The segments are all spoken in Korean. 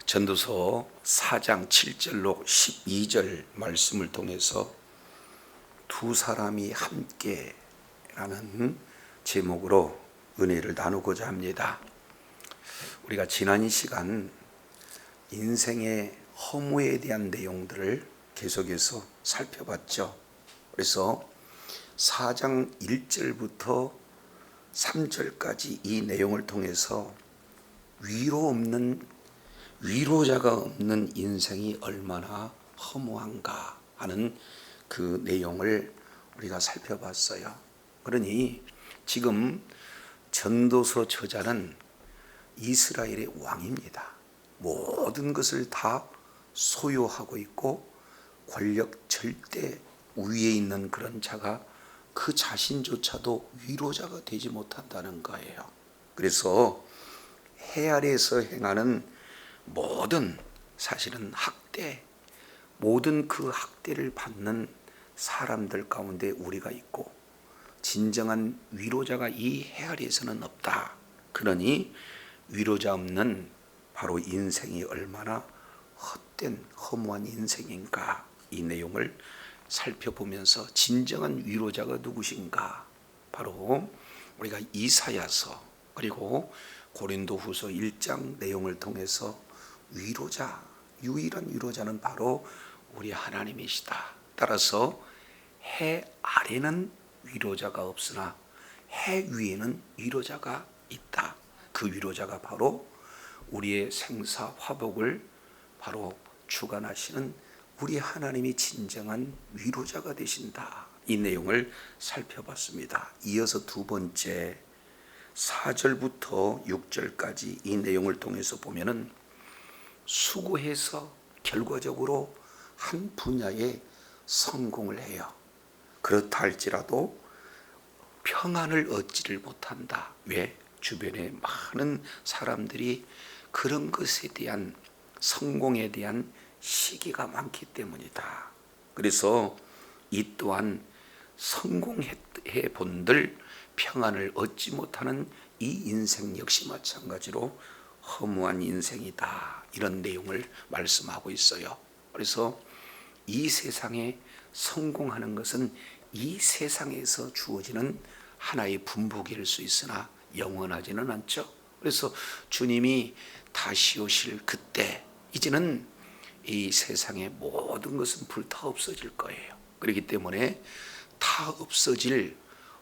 전도서 4장 7절로 12절 말씀을 통해서 두 사람이 함께라는 제목으로 은혜를 나누고자 합니다. 우리가 지난 시간 인생의 허무에 대한 내용들을 계속해서 살펴봤죠. 그래서 4장 1절부터 3절까지 이 내용을 통해서 위로자가 없는 인생이 얼마나 허무한가 하는 그 내용을 우리가 살펴봤어요. 그러니 지금 전도서 저자는 이스라엘의 왕입니다. 모든 것을 다 소유하고 있고 권력 절대 위에 있는 그런 자가 그 자신조차도 위로자가 되지 못한다는 거예요. 그래서 해 아래에서 행하는 모든 사실은 학대, 모든 그 학대를 받는 사람들 가운데 우리가 있고 진정한 위로자가 이 해 아래에서는 없다. 그러니 위로자 없는 바로 인생이 얼마나 헛된 허무한 인생인가, 이 내용을 살펴보면서 진정한 위로자가 누구신가, 바로 우리가 이사야서 그리고 고린도후서 1장 내용을 통해서 유일한 위로자는 바로 우리 하나님이시다. 따라서 해 아래는 위로자가 없으나 해 위에는 위로자가 있다. 그 위로자가 바로 우리의 생사 화복을 바로 주관하시는 우리 하나님이 진정한 위로자가 되신다. 이 내용을 살펴봤습니다. 이어서 두 번째 4절부터 6절까지 이 내용을 통해서 보면은 수고해서 결과적으로 한 분야에 성공을 해요. 그렇다 할지라도 평안을 얻지를 못한다. 왜? 주변에 많은 사람들이 그런 것에 대한 성공에 대한 시기가 많기 때문이다. 그래서 이 또한 성공해 본들 평안을 얻지 못하는 이 인생 역시 마찬가지로 허무한 인생이다. 이런 내용을 말씀하고 있어요. 그래서 이 세상에 성공하는 것은 이 세상에서 주어지는 하나의 분복일 수 있으나 영원하지는 않죠. 그래서 주님이 다시 오실 그때 이제는 이 세상의 모든 것은 불타 없어질 거예요. 그렇기 때문에 다 없어질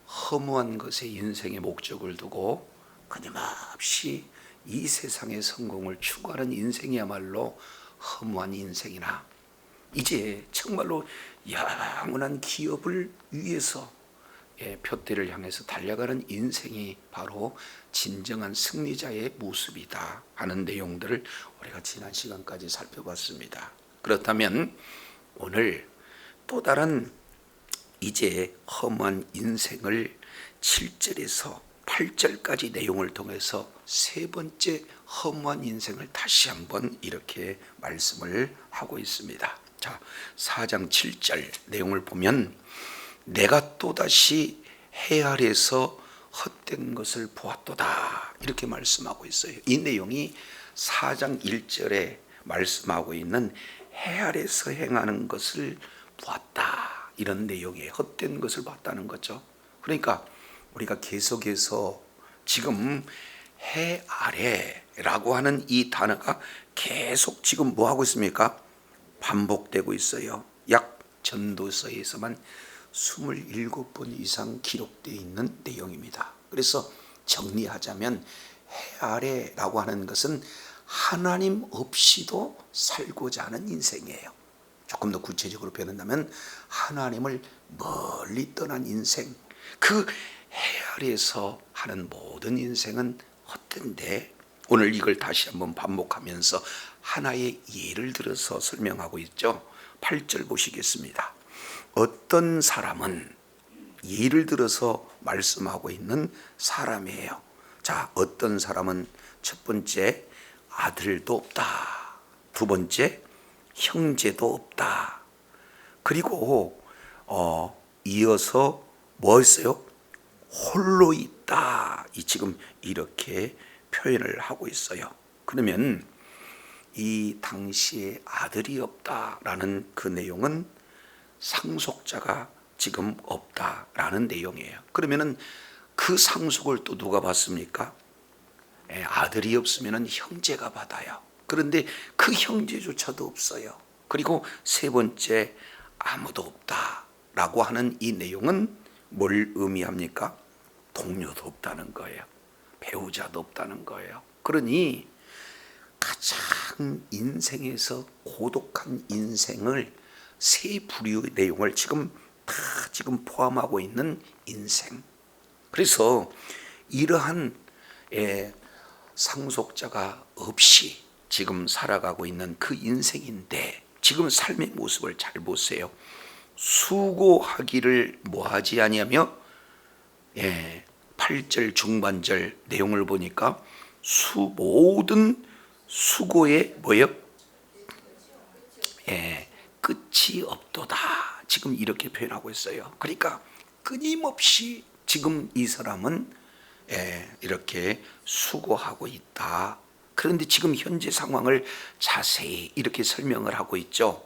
허무한 것에 인생의 목적을 두고 끊임없이 이 세상의 성공을 추구하는 인생이야말로 허무한 인생이나 이제 정말로 영원한 기업을 위해서 표대를 향해서 달려가는 인생이 바로 진정한 승리자의 모습이다 하는 내용들을 우리가 지난 시간까지 살펴봤습니다. 그렇다면 오늘 또 다른 이제 허무한 인생을 7절에서 8절까지 내용을 통해서 세 번째 허무한 인생을 다시 한번 이렇게 말씀을 하고 있습니다. 자, 4장 7절 내용을 보면 내가 또다시 해 아래에서 헛된 것을 보았도다 이렇게 말씀하고 있어요. 이 내용이 4장 1절에 말씀하고 있는 해 아래에서 행하는 것을 보았다 이런 내용이에요. 헛된 것을 봤다는 거죠. 그러니까 우리가 계속해서 지금 해 아래라고 하는 이 단어가 계속 지금 뭐 하고 있습니까? 반복되고 있어요. 약 전도서에서만 27번 이상 기록되어 있는 내용입니다. 그래서 정리하자면 해 아래라고 하는 것은 하나님 없이도 살고자 하는 인생이에요. 조금 더 구체적으로 표현한다면 하나님을 멀리 떠난 인생, 그 해 아래에서 하는 모든 인생은 헛된데 오늘 이걸 다시 한번 반복하면서 하나의 예를 들어서 설명하고 있죠. 8절 보시겠습니다. 어떤 사람은 예를 들어서 말씀하고 있는 사람이에요. 자, 어떤 사람은 첫 번째 아들도 없다. 두 번째 형제도 없다. 그리고 이어서 뭐 했어요? 홀로 있다. 지금 이렇게 표현을 하고 있어요. 그러면 이 당시에 아들이 없다라는 그 내용은 상속자가 지금 없다라는 내용이에요. 그러면은 그 상속을 또 누가 받습니까? 아들이 없으면 형제가 받아요. 그런데 그 형제조차도 없어요. 그리고 세 번째, 아무도 없다라고 하는 이 내용은 뭘 의미합니까? 동료도 없다는 거예요. 배우자도 없다는 거예요. 그러니 가장 인생에서 고독한 인생을 세 부류의 내용을 지금 다 포함하고 있는 인생. 그래서 이러한 상속자가 없이 지금 살아가고 있는 그 인생인데, 지금 삶의 모습을 잘 보세요. 수고하기를 뭐하지 아니하며, 8절 중반절 내용을 보니까 모든 수고의 뭐예요? 끝이 없도다. 지금 이렇게 표현하고 있어요. 그러니까 끊임없이 지금 이 사람은 이렇게 수고하고 있다. 그런데 지금 현재 상황을 자세히 이렇게 설명을 하고 있죠.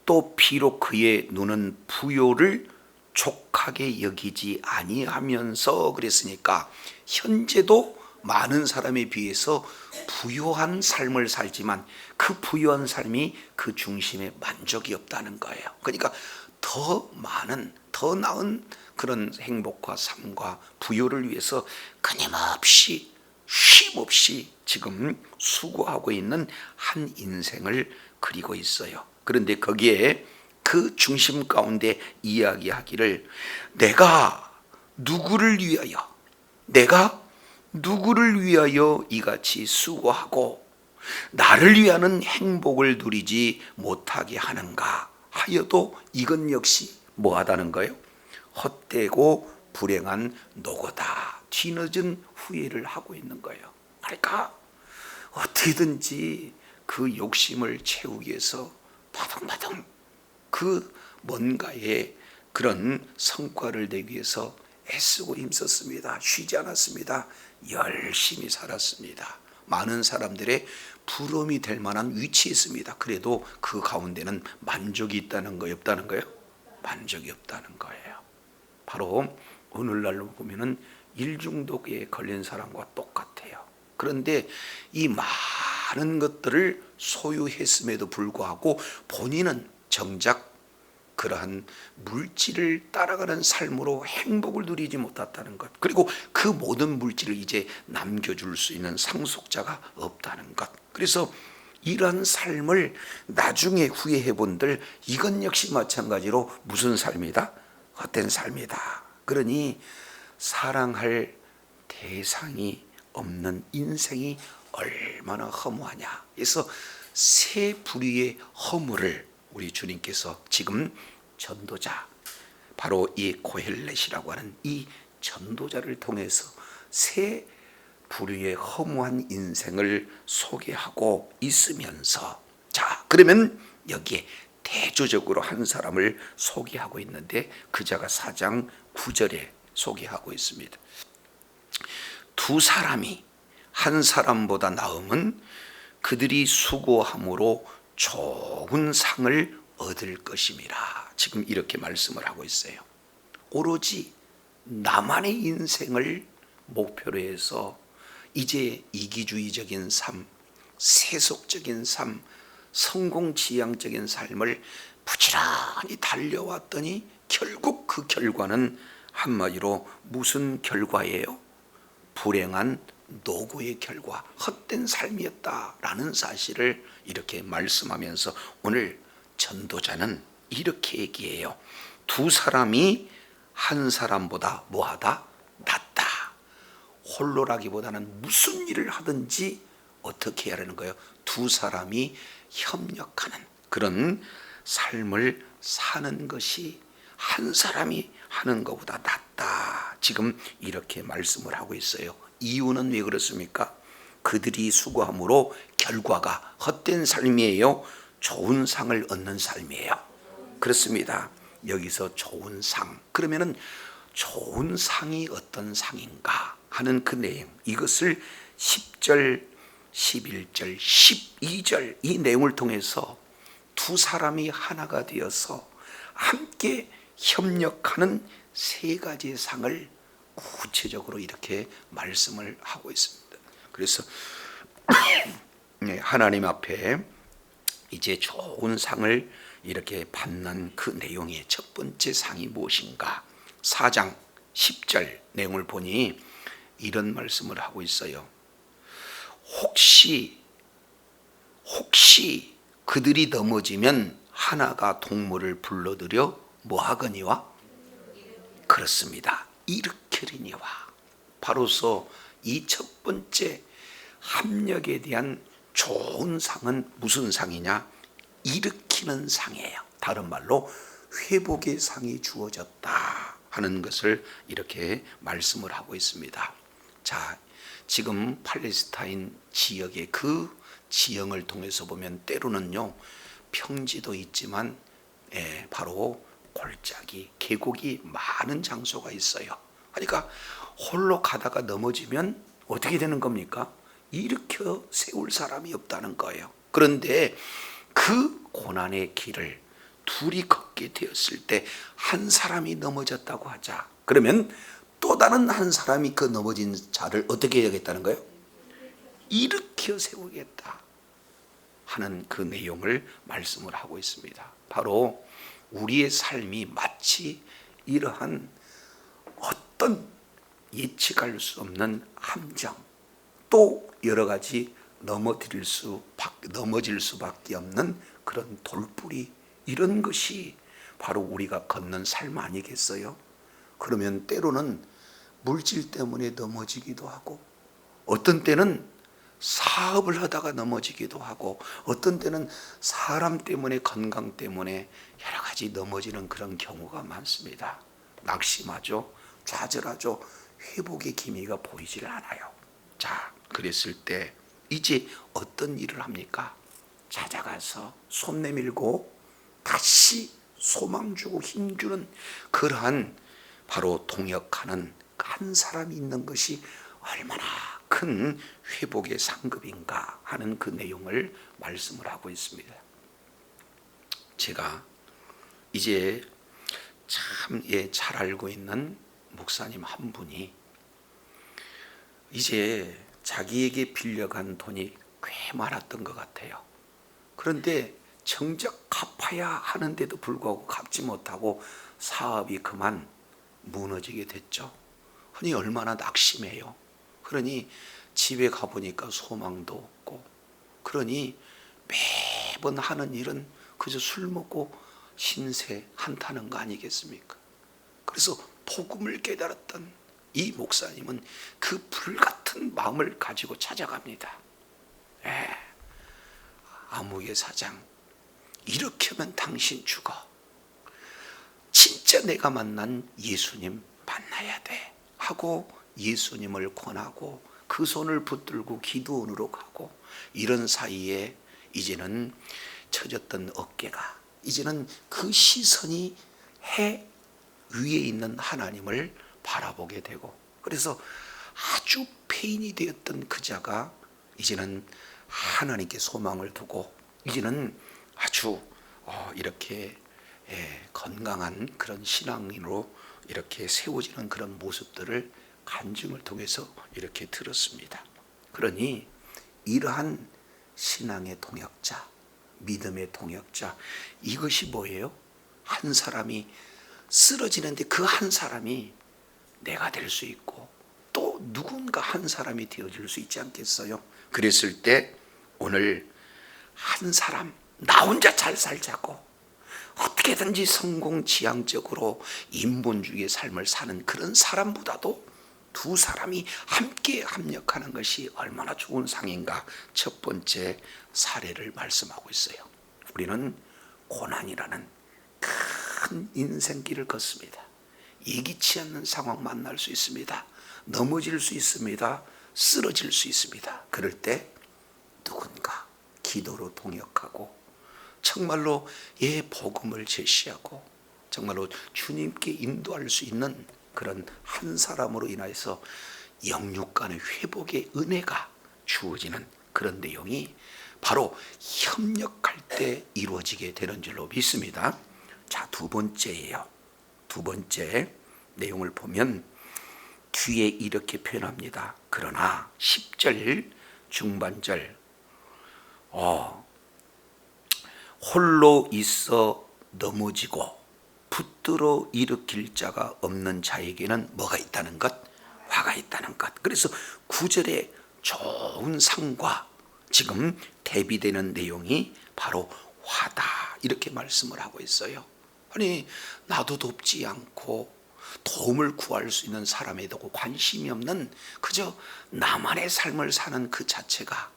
또 비록 그의 눈은 부요를 족하게 여기지 아니하면서, 그랬으니까 현재도 많은 사람에 비해서 부유한 삶을 살지만 그 부유한 삶이 그 중심에 만족이 없다는 거예요. 그러니까 더 많은, 더 나은 그런 행복과 삶과 부유를 위해서 끊임없이 쉼없이 지금 수고하고 있는 한 인생을 그리고 있어요. 그런데 거기에 그 중심 가운데 이야기하기를, 내가 누구를 위하여 이같이 수고하고 나를 위하는 행복을 누리지 못하게 하는가 하여도 이건 역시 뭐하다는 거예요? 헛되고 불행한 노고다. 뒤늦은 후회를 하고 있는 거예요. 그러니까 어떻게든지 그 욕심을 채우기 위해서 바둥바둥 그 뭔가의 그런 성과를 내기 위해서 애쓰고 힘썼습니다. 쉬지 않았습니다. 열심히 살았습니다. 많은 사람들의 부러움이 될 만한 위치에 있습니다. 그래도 그 가운데는 만족이 있다는 거예요, 없다는 거예요? 만족이 없다는 거예요. 바로 오늘날로 보면은 일중독에 걸린 사람과 똑같아요. 그런데 이 많은 것들을 소유했음에도 불구하고 본인은 정작 그러한 물질을 따라가는 삶으로 행복을 누리지 못했다는 것, 그리고 그 모든 물질을 이제 남겨줄 수 있는 상속자가 없다는 것. 그래서 이러한 삶을 나중에 후회해 본들, 이건 역시 마찬가지로 무슨 삶이다? 헛된 삶이다. 그러니 사랑할 대상이 없는 인생이 얼마나 허무하냐. 그래서 세 부류의 허무를 우리 주님께서 지금 전도자, 바로 이 고헬렛이라고 하는 이 전도자를 통해서 세 부류의 허무한 인생을 소개하고 있으면서, 자, 그러면 여기에 대조적으로 한 사람을 소개하고 있는데 그 자가 4장 9절에 소개하고 있습니다. 두 사람이 한 사람보다 나음은 그들이 수고함으로 좋은 상을 얻을 것임이라. 지금 이렇게 말씀을 하고 있어요. 오로지 나만의 인생을 목표로 해서 이제 이기주의적인 삶, 세속적인 삶, 성공지향적인 삶을 부지런히 달려왔더니 결국 그 결과는 한마디로 무슨 결과예요? 불행한 노고의 결과, 헛된 삶이었다라는 사실을 이렇게 말씀하면서 오늘 전도자는 이렇게 얘기해요. 두 사람이 한 사람보다 뭐하다? 낫다. 홀로라기보다는 무슨 일을 하든지 어떻게 해야 하는 거예요? 두 사람이 협력하는 그런 삶을 사는 것이 한 사람이 하는 것보다 낫다. 지금 이렇게 말씀을 하고 있어요. 이유는 왜 그렇습니까? 그들이 수고함으로 결과가 헛된 삶이에요? 좋은 상을 얻는 삶이에요? 그렇습니다. 여기서 좋은 상, 그러면은 좋은 상이 어떤 상인가 하는 그 내용, 이것을 10절 11절, 12절 이 내용을 통해서 두 사람이 하나가 되어서 함께 협력하는 세 가지의 상을 구체적으로 이렇게 말씀을 하고 있습니다. 그래서 하나님 앞에 이제 좋은 상을 이렇게 받는 그 내용의 첫 번째 상이 무엇인가? 4장 10절 내용을 보니 이런 말씀을 하고 있어요. 혹시 그들이 넘어지면 하나가 동물을 불러들여 뭐하거니와? 그렇습니다. 일으키리니와. 바로서 이 첫 번째 합력에 대한 좋은 상은 무슨 상이냐? 일으키는 상이에요. 다른 말로 회복의 상이 주어졌다 하는 것을 이렇게 말씀을 하고 있습니다. 자, 지금 팔레스타인 지역의 그 지형을 통해서 보면 때로는요 평지도 있지만 바로 골짜기, 계곡이 많은 장소가 있어요. 그러니까 홀로 가다가 넘어지면 어떻게 되는 겁니까? 일으켜 세울 사람이 없다는 거예요. 그런데 그 고난의 길을 둘이 걷게 되었을 때 한 사람이 넘어졌다고 하자. 그러면 또 다른 한 사람이 그 넘어진 자를 어떻게 해야겠다는 거예요? 일으켜 세우겠다 하는 그 내용을 말씀을 하고 있습니다. 바로 우리의 삶이 마치 이러한 어떤 예측할 수 없는 함정, 또 여러 가지 넘어질 수밖에 없는 그런 돌뿌리, 이런 것이 바로 우리가 걷는 삶 아니겠어요? 그러면 때로는 물질 때문에 넘어지기도 하고, 어떤 때는 사업을 하다가 넘어지기도 하고, 어떤 때는 사람 때문에, 건강 때문에 여러 가지 넘어지는 그런 경우가 많습니다. 낙심하죠, 좌절하죠, 회복의 기미가 보이질 않아요. 자, 그랬을 때 이제 어떤 일을 합니까? 찾아가서 손 내밀고 다시 소망 주고 힘주는 그러한 바로 동역하는 한 사람이 있는 것이 얼마나 큰 회복의 상급인가 하는 그 내용을 말씀을 하고 있습니다. 제가 이제 참 잘 알고 있는 목사님 한 분이 이제 자기에게 빌려간 돈이 꽤 많았던 것 같아요. 그런데 정작 갚아야 하는데도 불구하고 갚지 못하고 사업이 그만 무너지게 됐죠. 그러니 얼마나 낙심해요. 그러니 집에 가보니까 소망도 없고, 그러니 매번 하는 일은 그저 술 먹고 신세 한타는 거 아니겠습니까? 그래서 복음을 깨달았던 이 목사님은 그 불같은 마음을 가지고 찾아갑니다. 아무개 사장, 이렇게 하면 당신 죽어. 진짜 내가 만난 예수님 만나야 돼 하고 예수님을 권하고 그 손을 붙들고 기도원으로 가고, 이런 사이에 이제는 처졌던 어깨가 이제는 그 시선이 해 위에 있는 하나님을 바라보게 되고, 그래서 아주 폐인이 되었던 그 자가 이제는 하나님께 소망을 두고 이제는 아주 이렇게 건강한 그런 신앙인으로 이렇게 세워지는 그런 모습들을 간증을 통해서 이렇게 들었습니다. 그러니 이러한 신앙의 동역자, 믿음의 동역자, 이것이 뭐예요? 한 사람이 쓰러지는데 그 한 사람이 내가 될 수 있고 또 누군가 한 사람이 되어줄 수 있지 않겠어요? 그랬을 때 오늘 한 사람, 나 혼자 잘 살자고 어떻게든지 성공지향적으로 인본주의의 삶을 사는 그런 사람보다도 두 사람이 함께 합력하는 것이 얼마나 좋은 상인가, 첫 번째 사례를 말씀하고 있어요. 우리는 고난이라는 큰 인생길을 걷습니다. 예기치 않는 상황 만날 수 있습니다. 넘어질 수 있습니다. 쓰러질 수 있습니다. 그럴 때 누군가 기도로 동역하고 정말로 복음을 제시하고 정말로 주님께 인도할 수 있는 그런 한 사람으로 인해서 영육 간의 회복의 은혜가 주어지는 그런 내용이 바로 협력할 때 이루어지게 되는 줄로 믿습니다. 자, 두 번째예요. 두 번째 내용을 보면 뒤에 이렇게 표현합니다. 그러나 10절 중반절 홀로 있어 넘어지고 붙들어 일으킬 자가 없는 자에게는 뭐가 있다는 것? 화가 있다는 것. 그래서 9절에 좋은 상과 지금 대비되는 내용이 바로 화다 이렇게 말씀을 하고 있어요. 아니, 나도 돕지 않고 도움을 구할 수 있는 사람에도 관심이 없는 그저 나만의 삶을 사는 그 자체가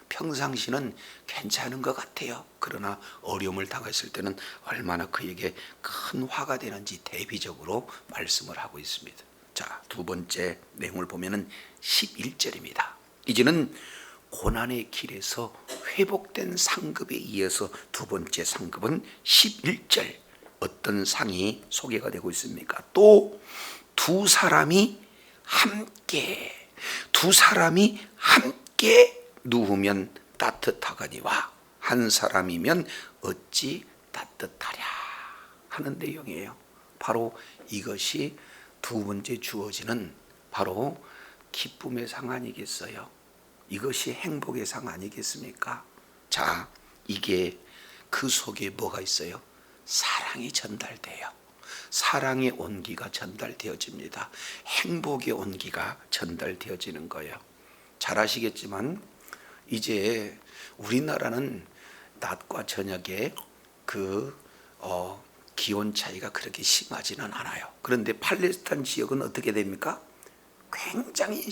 평상시는 괜찮은 것 같아요. 그러나 어려움을 당했을 때는 얼마나 그에게 큰 화가 되는지 대비적으로 말씀을 하고 있습니다. 자, 두 번째 내용을 보면은 11절입니다. 이제는 고난의 길에서 회복된 상급에 이어서 두 번째 상급은 11절 어떤 상이 소개가 되고 있습니까? 또 두 사람이 함께 누우면 따뜻하거니와 한 사람이면 어찌 따뜻하랴 하는 내용이에요. 바로 이것이 두 번째 주어지는 바로 기쁨의 상 아니겠어요? 이것이 행복의 상 아니겠습니까? 자, 이게 그 속에 뭐가 있어요? 사랑이 전달돼요. 사랑의 온기가 전달되어집니다. 행복의 온기가 전달되어지는 거예요. 잘 아시겠지만 이제 우리나라는 낮과 저녁에 기온 차이가 그렇게 심하지는 않아요. 그런데 팔레스타인 지역은 어떻게 됩니까? 굉장히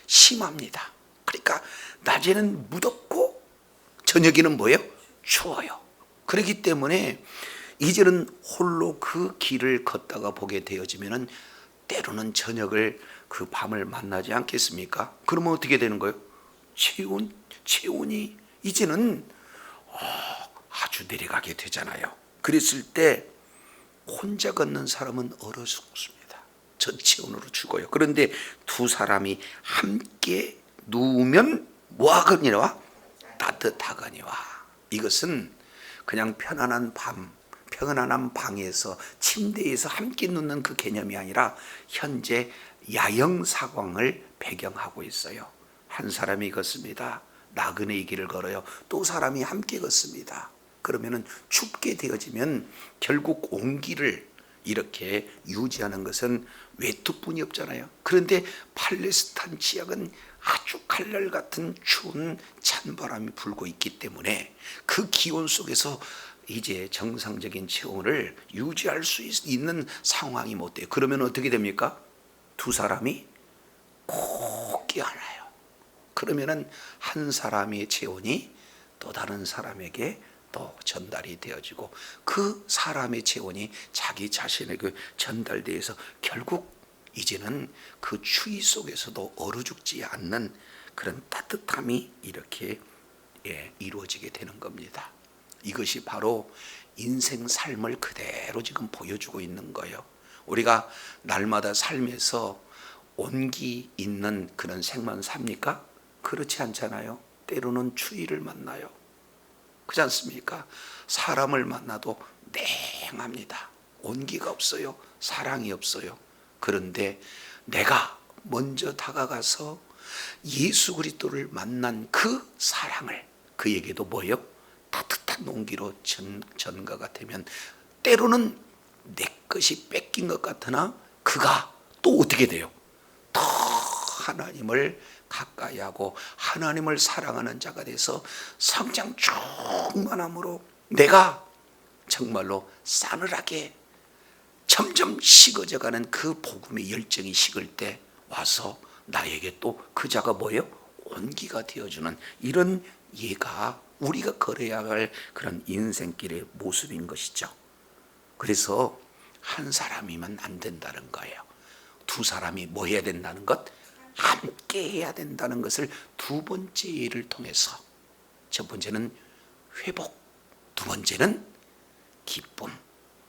심합니다. 그러니까 낮에는 무덥고 저녁에는 뭐예요? 추워요. 그렇기 때문에 이제는 홀로 그 길을 걷다가 보게 되어지면은 때로는 저녁을 그 밤을 만나지 않겠습니까? 그러면 어떻게 되는 거예요? 체온이 이제는 아주 내려가게 되잖아요. 그랬을 때 혼자 걷는 사람은 얼어 죽습니다. 저체온으로 죽어요. 그런데 두 사람이 함께 누우면 뭐하거니와? 따뜻하거니와. 이것은 그냥 편안한 방에서 침대에서 함께 눕는 그 개념이 아니라 현재 야영 상황을 배경하고 있어요. 한 사람이 걷습니다. 나그네의 길을 걸어요. 또 사람이 함께 걷습니다. 그러면은 춥게 되어지면 결국 온기를 이렇게 유지하는 것은 외투뿐이 없잖아요. 그런데 팔레스타인 지역은 아주 칼날 같은 추운 찬바람이 불고 있기 때문에 그 기온 속에서 이제 정상적인 체온을 유지할 수 있는 상황이 못 돼요. 그러면 어떻게 됩니까? 두 사람이 꼭 껴안아요. 그러면은 한 사람의 체온이 또 다른 사람에게 또 전달이 되어지고 그 사람의 체온이 자기 자신에게 전달되어서 결국 이제는 그 추위 속에서도 얼어 죽지 않는 그런 따뜻함이 이렇게 이루어지게 되는 겁니다. 이것이 바로 인생 삶을 그대로 지금 보여주고 있는 거예요. 우리가 날마다 삶에서 온기 있는 그런 생만 삽니까? 그렇지 않잖아요. 때로는 추위를 만나요. 그렇지 않습니까? 사람을 만나도 냉합니다. 온기가 없어요. 사랑이 없어요. 그런데 내가 먼저 다가가서 예수 그리스도를 만난 그 사랑을 그에게도 뭐예요? 따뜻한 온기로 전가가 되면 때로는 내 것이 뺏긴 것 같으나 그가 또 어떻게 돼요? 더 하나님을 가까이 하고 하나님을 사랑하는 자가 돼서 성장 충만함으로 내가 정말로 싸늘하게 점점 식어져가는 그 복음의 열정이 식을 때 와서 나에게 또 그 자가 뭐예요? 온기가 되어주는 이런 예가 우리가 걸어야 할 그런 인생길의 모습인 것이죠. 그래서 한 사람이면 안 된다는 거예요. 두 사람이 뭐 해야 된다는 것? 함께 해야 된다는 것을 두 번째 예를 통해서 첫 번째는 회복, 두 번째는 기쁨.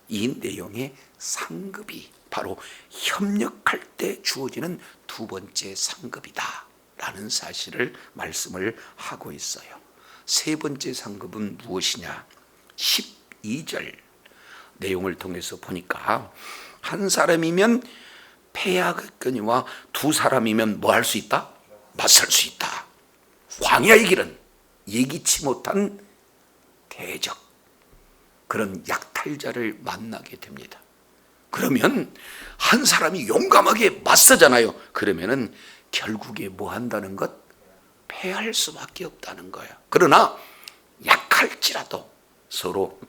이 내용의 상급이 바로 협력할 때 주어지는 두 번째 상급이다 라는 사실을 말씀을 하고 있어요. 세 번째 상급은 무엇이냐? 12절 내용을 통해서 보니까 한 사람이면 패하겠거니와 두 사람이면 뭐 할 수 있다? 맞설 수 있다. 광야의 길은 예기치 못한 대적, 그런 약탈자를 만나게 됩니다. 그러면 한 사람이 용감하게 맞서잖아요. 그러면은 결국에 뭐 한다는 것? 패할 수밖에 없다는 거예요. 그러나 약할지라도 서로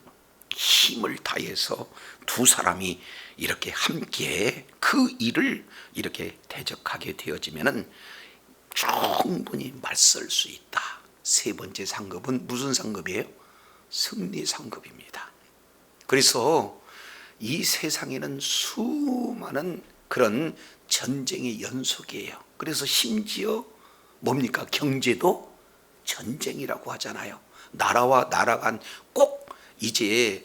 힘을 다해서 두 사람이 이렇게 함께 그 일을 이렇게 대적하게 되어지면은 충분히 맞설 수 있다. 세 번째 상급은 무슨 상급이에요? 승리 상급입니다. 그래서 이 세상에는 수많은 그런 전쟁의 연속이에요. 그래서 심지어 뭡니까? 경제도 전쟁이라고 하잖아요. 나라와 나라 간 꼭 이제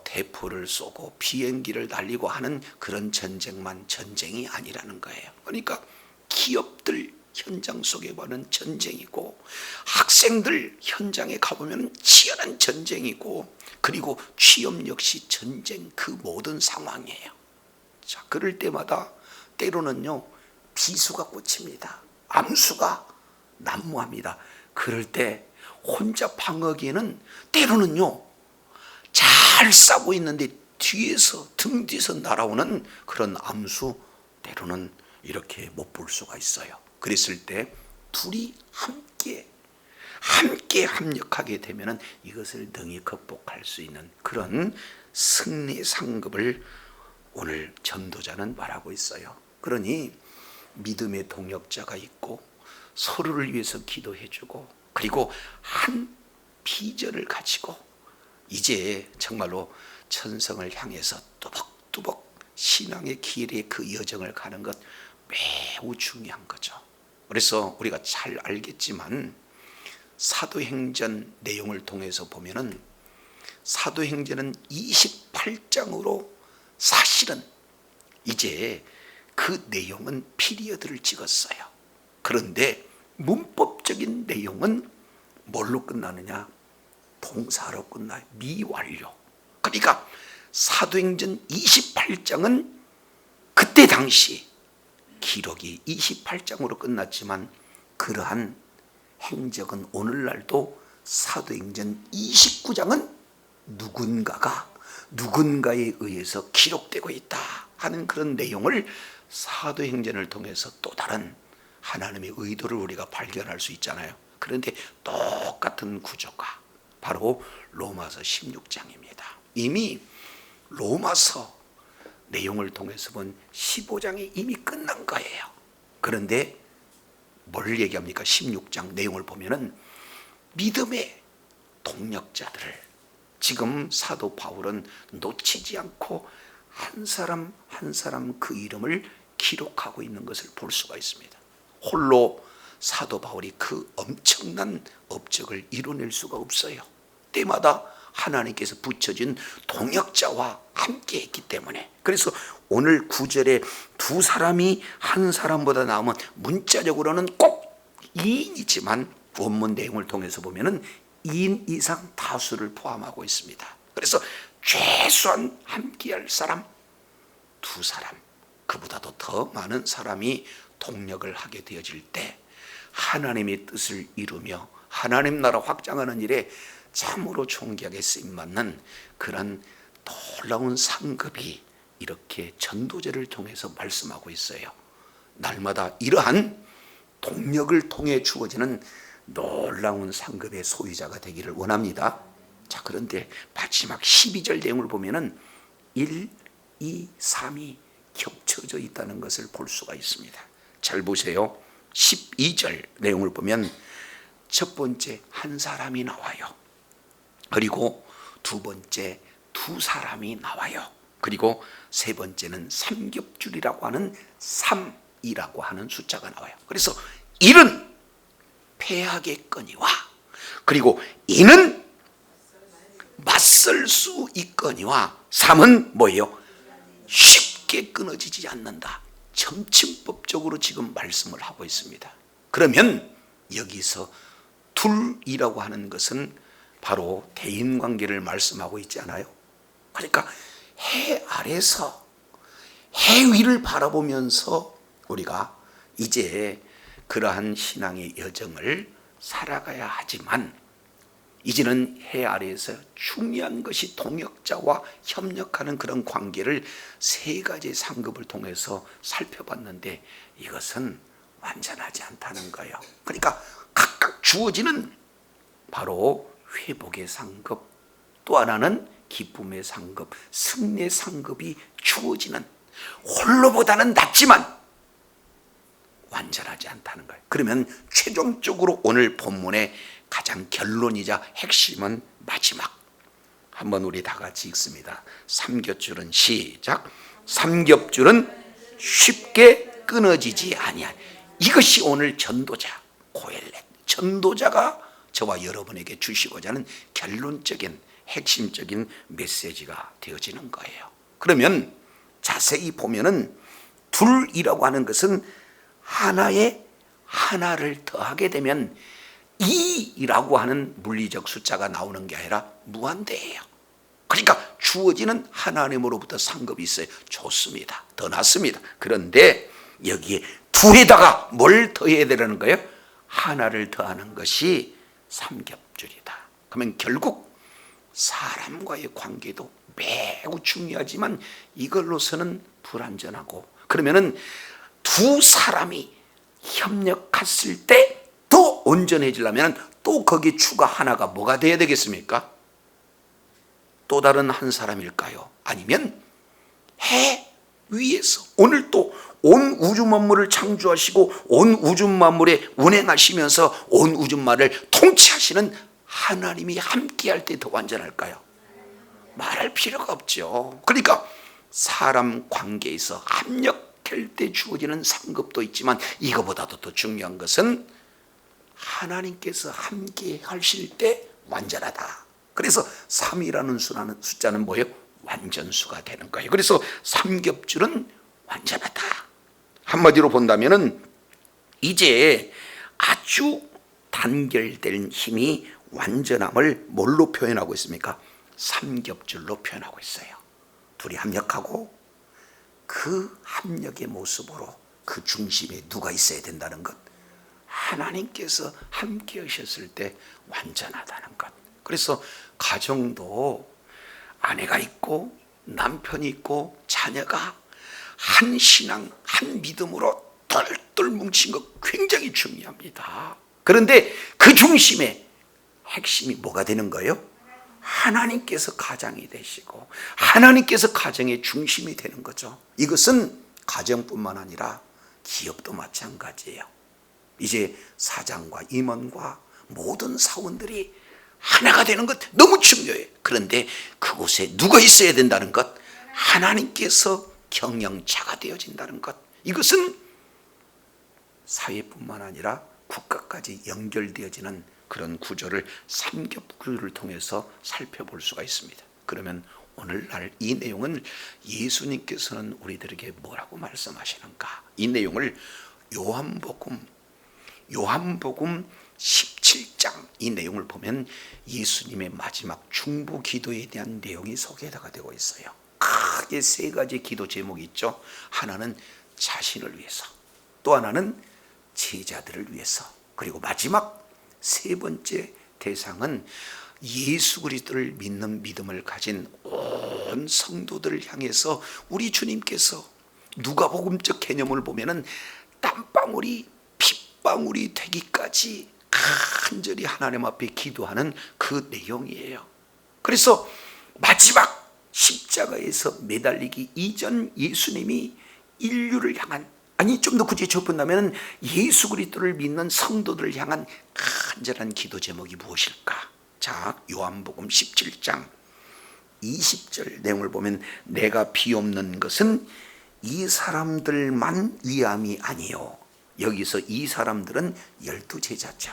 대포를 쏘고 비행기를 날리고 하는 그런 전쟁만 전쟁이 아니라는 거예요. 그러니까 기업들 현장 속에 보는 전쟁이고, 학생들 현장에 가보면 치열한 전쟁이고, 그리고 취업 역시 전쟁, 그 모든 상황이에요. 자, 그럴 때마다 때로는요 비수가 꽂힙니다. 암수가 난무합니다. 그럴 때 혼자 방어기에는 때로는요 잘 싸고 있는데 뒤에서, 등 뒤에서 날아오는 그런 암수 때로는 이렇게 못 볼 수가 있어요. 그랬을 때 둘이 함께 합력하게 되면은 이것을 능히 극복할 수 있는 그런 승리 상급을 오늘 전도자는 말하고 있어요. 그러니 믿음의 동역자가 있고 서로를 위해서 기도해주고, 그리고 한 비전을 가지고 이제 정말로 천성을 향해서 뚜벅뚜벅 신앙의 길의 그 여정을 가는 것 매우 중요한 거죠. 그래서 우리가 잘 알겠지만 사도행전 내용을 통해서 보면은 사도행전은 28장으로 사실은 이제 그 내용은 피리어드를 찍었어요. 그런데 문법적인 내용은 뭘로 끝나느냐? 동사로 끝나요. 미완료. 그러니까 사도행전 28장은 그때 당시 기록이 28장으로 끝났지만 그러한 행적은 오늘날도 사도행전 29장은 누군가가 누군가에 의해서 기록되고 있다 하는 그런 내용을 사도행전을 통해서 또 다른 하나님의 의도를 우리가 발견할 수 있잖아요. 그런데 똑같은 구조가 바로 로마서 16장입니다. 이미 로마서 내용을 통해서 본 15장이 이미 끝난 거예요. 그런데 뭘 얘기합니까? 16장 내용을 보면은 믿음의 동력자들을 지금 사도 바울은 놓치지 않고 한 사람 한 사람 그 이름을 기록하고 있는 것을 볼 수가 있습니다. 홀로 사도 바울이 그 엄청난 업적을 이뤄낼 수가 없어요. 때마다 하나님께서 붙여진 동역자와 함께 했기 때문에. 그래서 오늘 9절에 두 사람이 한 사람보다 나오면 문자적으로는 꼭 2인이지만 원문 내용을 통해서 보면은 2인 이상 다수를 포함하고 있습니다. 그래서 최소한 함께할 사람 두 사람, 그보다도 더 많은 사람이 동력을 하게 되어질 때 하나님의 뜻을 이루며 하나님 나라 확장하는 일에 참으로 존귀하게 쓰임받는 그런 놀라운 상급이 이렇게 전도제를 통해서 말씀하고 있어요. 날마다 이러한 동력을 통해 주어지는 놀라운 상급의 소유자가 되기를 원합니다. 자, 그런데 마지막 12절 내용을 보면은 1, 2, 3이 겹쳐져 있다는 것을 볼 수가 있습니다. 잘 보세요. 12절 내용을 보면 첫 번째 한 사람이 나와요. 그리고 두 번째 두 사람이 나와요. 그리고 세 번째는 삼겹줄이라고 하는 3이라고 하는 숫자가 나와요. 그래서 1은 패하겠거니와, 그리고 2는 맞설 수 있거니와, 3은 뭐예요? 쉽게 끊어지지 않는다. 점침법적으로 지금 말씀을 하고 있습니다. 그러면 여기서 둘이라고 하는 것은 바로 대인관계를 말씀하고 있지 않아요? 그러니까 해 아래서 해 위를 바라보면서 우리가 이제 그러한 신앙의 여정을 살아가야 하지만, 이제는 해 아래에서 중요한 것이 동역자와 협력하는 그런 관계를 세 가지 상급을 통해서 살펴봤는데 이것은 완전하지 않다는 거예요. 그러니까 각각 주어지는 바로 회복의 상급, 또 하나는 기쁨의 상급, 승리의 상급이 주어지는, 홀로보다는 낫지만 완전하지 않다는 거예요. 그러면 최종적으로 오늘 본문의 가장 결론이자 핵심은 마지막. 한번 우리 다 같이 읽습니다. 삼겹줄은 시작. 삼겹줄은 쉽게 끊어지지 아니하니. 이것이 오늘 전도자 고엘렛, 전도자가 저와 여러분에게 주시고자 하는 결론적인 핵심적인 메시지가 되어지는 거예요. 그러면 자세히 보면은 둘이라고 하는 것은 하나에 하나를 더하게 되면 2라고 하는 물리적 숫자가 나오는 게 아니라 무한대예요. 그러니까 주어지는 하나님으로부터 상급이 있어요. 좋습니다. 더 낫습니다. 그런데 여기에 둘에다가 뭘 더해야 되는 거예요? 하나를 더하는 것이 삼겹줄이다. 그러면 결국 사람과의 관계도 매우 중요하지만 이걸로서는 불완전하고, 그러면은 두 사람이 협력했을 때 더 온전해지려면 또 거기에 추가 하나가 뭐가 돼야 되겠습니까? 또 다른 한 사람일까요? 아니면 해 위에서 오늘 또 온 우주 만물을 창조하시고 온 우주 만물에 운행하시면서 온 우주 만물을 통치하시는 하나님이 함께할 때 더 완전할까요? 말할 필요가 없죠. 그러니까 사람 관계에서 합력할 때 주어지는 상급도 있지만 이거보다도 더 중요한 것은 하나님께서 함께 하실 때 완전하다. 그래서 3이라는 숫자는 뭐예요? 완전수가 되는 거예요. 그래서 삼겹줄은 완전하다. 한마디로 본다면은 이제 아주 단결된 힘이 완전함을 뭘로 표현하고 있습니까? 삼겹줄로 표현하고 있어요. 둘이 합력하고 그 합력의 모습으로 그 중심에 누가 있어야 된다는 것, 하나님께서 함께 하셨을 때 완전하다는 것. 그래서 가정도 아내가 있고 남편이 있고 자녀가 한 신앙, 한 믿음으로 똘똘 뭉친 것 굉장히 중요합니다. 그런데 그 중심에 핵심이 뭐가 되는 거예요? 하나님께서 가장이 되시고 하나님께서 가정의 중심이 되는 거죠. 이것은 가정뿐만 아니라 기업도 마찬가지예요. 이제 사장과 임원과 모든 사원들이 하나가 되는 것 너무 중요해요. 그런데 그곳에 누가 있어야 된다는 것, 하나님께서 경영자가 되어진다는 것, 이것은 사회뿐만 아니라 국가까지 연결되어지는 그런 구조를 삼겹구를 통해서 살펴볼 수가 있습니다. 그러면 오늘날 이 내용은 예수님께서는 우리들에게 뭐라고 말씀하시는가? 이 내용을 요한복음 17장 이 내용을 보면 예수님의 마지막 중보 기도에 대한 내용이 소개가 되고 있어요. 크게 세 가지 기도 제목이 있죠. 하나는 자신을 위해서, 또 하나는 제자들을 위해서, 그리고 마지막 세 번째 대상은 예수 그리스도를 믿는 믿음을 가진 온 성도들을 향해서 우리 주님께서 누가복음적 개념을 보면은 땀방울이 핏방울이 되기까지 간절히 하나님 앞에 기도하는 그 내용이에요. 그래서 마지막 십자가에서 매달리기 이전 예수님이 인류를 향한, 아니 좀 더 굳이 좁힌다면 예수 그리스도를 믿는 성도들을 향한 간절한 기도 제목이 무엇일까? 자, 요한복음 17장 20절 내용을 보면 내가 비옵는 것은 이 사람들만 위함이 아니요. 여기서 이 사람들은 12제자죠.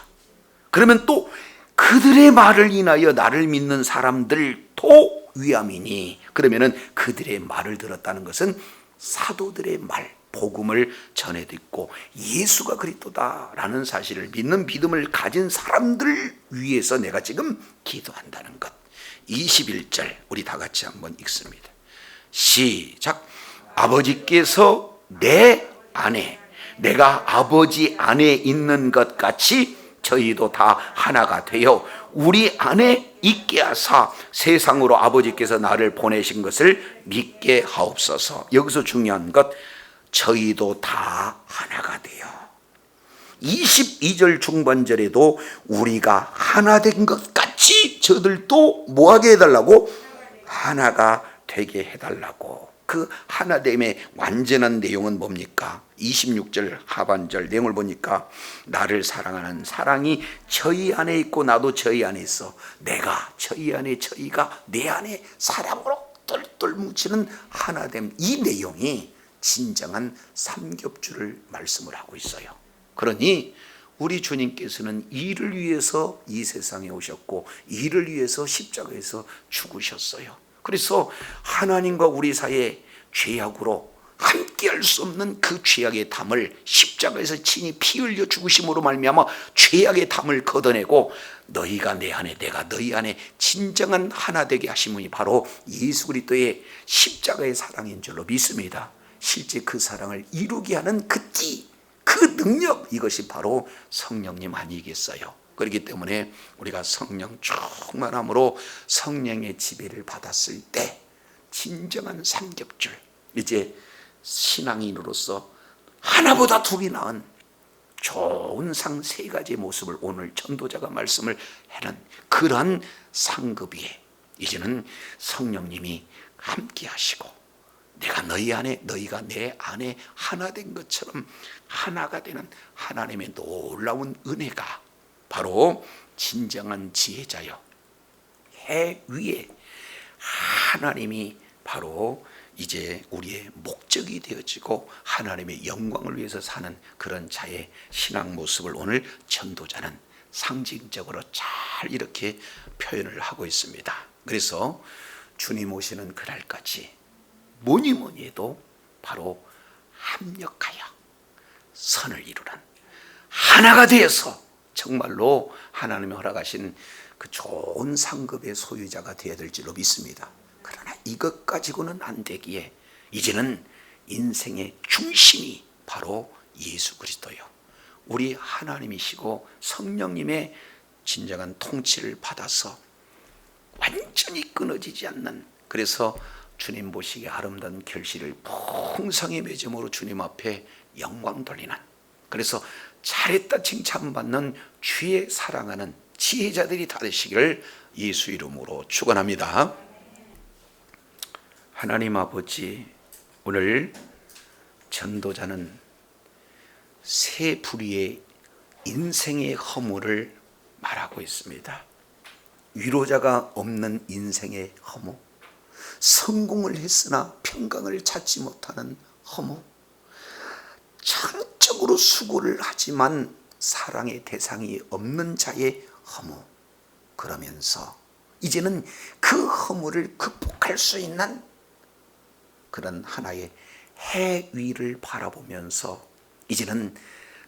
그러면 또 그들의 말을 인하여 나를 믿는 사람들도 위함이니, 그러면은 그들의 말을 들었다는 것은 사도들의 말, 복음을 전해 듣고 예수가 그리스도다라는 사실을 믿는 믿음을 가진 사람들 위해서 내가 지금 기도한다는 것. 21절 우리 다 같이 한번 읽습니다. 시작. 아버지께서 내 안에, 내가 아버지 안에 있는 것 같이 저희도 다 하나가 되어 우리 안에 있게 하사 세상으로 아버지께서 나를 보내신 것을 믿게 하옵소서. 여기서 중요한 것, 저희도 다 하나가 되어. 22절 중반절에도 우리가 하나 된 것 같이 저들도 뭐하게 해달라고? 하나가 되게 해달라고. 그 하나됨의 완전한 내용은 뭡니까? 26절 하반절 내용을 보니까 나를 사랑하는 사랑이 저희 안에 있고 나도 저희 안에 있어. 내가 저희 안에, 저희가 내 안에 사랑으로 똘똘 뭉치는 하나됨. 이 내용이 진정한 삼겹줄을 말씀을 하고 있어요. 그러니 우리 주님께서는 이를 위해서 이 세상에 오셨고 이를 위해서 십자가에서 죽으셨어요. 그래서 하나님과 우리 사이에 죄악으로 함께할 수 없는 그 죄악의 담을 십자가에서 친히 피 흘려 죽으심으로 말미암아 죄악의 담을 걷어내고 너희가 내 안에 내가 너희 안에 진정한 하나 되게 하심이 바로 예수 그리스도의 십자가의 사랑인 줄로 믿습니다. 실제 그 사랑을 이루게 하는 그 띠, 그 능력, 이것이 바로 성령님 아니겠어요? 그렇기 때문에 우리가 성령 충만함으로 성령의 지배를 받았을 때 진정한 삼겹줄, 이제 신앙인으로서 하나보다 둘이 나은 좋은 상 세 가지 모습을 오늘 전도자가 말씀을 해는 그러한 상급 위에 이제는 성령님이 함께 하시고 내가 너희 안에 너희가 내 안에 하나 된 것처럼 하나가 되는 하나님의 놀라운 은혜가 바로 진정한 지혜자요, 해 위에 하나님이 바로 이제 우리의 목적이 되어지고 하나님의 영광을 위해서 사는 그런 자의 신앙 모습을 오늘 전도자는 상징적으로 잘 이렇게 표현을 하고 있습니다. 그래서 주님 오시는 그날까지 뭐니 해도 바로 합력하여 선을 이루는 하나가 되어서 정말로 하나님이 허락하신 그 좋은 상급의 소유자가 되어야 될 줄로 믿습니다. 그러나 이것 가지고는 안 되기에 이제는 인생의 중심이 바로 예수 그리스도요, 우리 하나님이시고 성령님의 진정한 통치를 받아서 완전히 끊어지지 않는, 그래서 주님 보시기에 아름다운 결실을 풍성히 맺음으로 주님 앞에 영광 돌리는, 그래서 잘했다 칭찬받는 주의 사랑하는 지혜자들이 다 되시기를 예수 이름으로 축원합니다. 하나님 아버지, 오늘 전도자는 세 부류의 인생의 허물을 말하고 있습니다. 위로자가 없는 인생의 허무, 성공을 했으나 평강을 찾지 못하는 허무, 정적으로 수고를 하지만 사랑의 대상이 없는 자의 허무, 그러면서 이제는 그 허물을 극복할 수 있는 그런 하나의 해 위를 바라보면서 이제는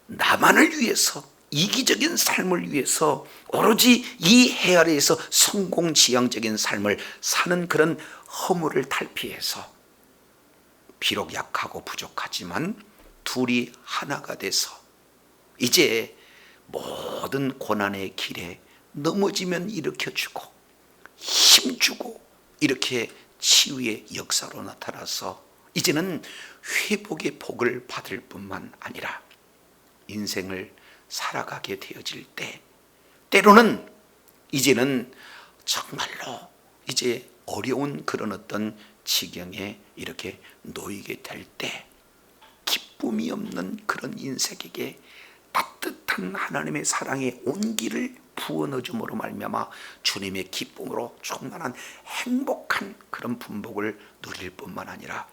나만을 위해서, 이기적인 삶을 위해서 오로지 이 해 아래에서 성공지향적인 삶을 사는 그런 허물을 탈피해서 비록 약하고 부족하지만 둘이 하나가 돼서 이제 모든 고난의 길에 넘어지면 일으켜주고 힘주고 이렇게 치유의 역사로 나타나서 이제는 회복의 복을 받을 뿐만 아니라 인생을 살아가게 되어질 때, 때로는 이제는 정말로 이제 어려운 그런 어떤 지경에 이렇게 놓이게 될 때 기쁨이 없는 그런 인생에게 따뜻한 하나님의 사랑의 온기를 부어 넣어줌으로 말미암아 주님의 기쁨으로 충만한 행복한 그런 분복을 누릴 뿐만 아니라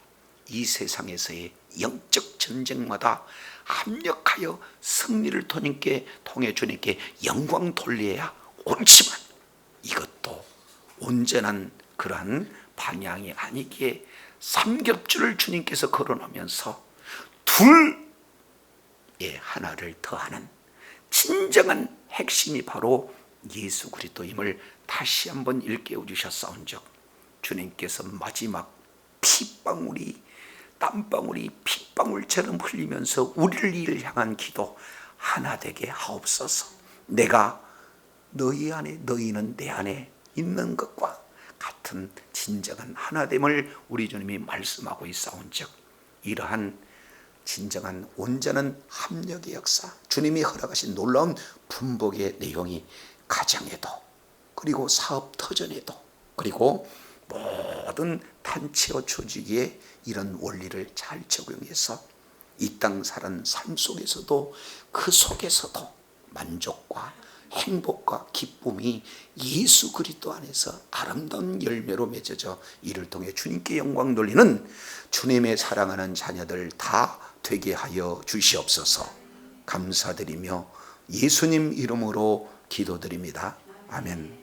이 세상에서의 영적 전쟁마다 합력하여 승리를 통해 주님께 영광 돌려야 옳지만 이것도 온전한 그러한 방향이 아니기에 삼겹줄을 주님께서 걸어놓으면서 둘에 하나를 더하는 진정한 핵심이 바로 예수 그리스도임을 다시 한번 일깨워 주셨사온즉 주님께서 마지막 피방울이 땀방울이 핏방울처럼 흘리면서 우리를 향한 기도 하나 되게 하옵소서. 내가 너희 안에 너희는 내 안에 있는 것과 같은 진정한 하나됨을 우리 주님이 말씀하고 있사온즉 이러한 진정한 온전한 합력의 역사, 주님이 허락하신 놀라운 분복의 내용이 가정에도 그리고 사업 터전에도 그리고 모든 단체와 조직에 이런 원리를 잘 적용해서 이 땅 사는 삶 속에서도 그 속에서도 만족과 행복과 기쁨이 예수 그리스도 안에서 아름다운 열매로 맺어져 이를 통해 주님께 영광 돌리는 주님의 사랑하는 자녀들 다 되게 하여 주시옵소서. 감사드리며 예수님 이름으로 기도드립니다. 아멘.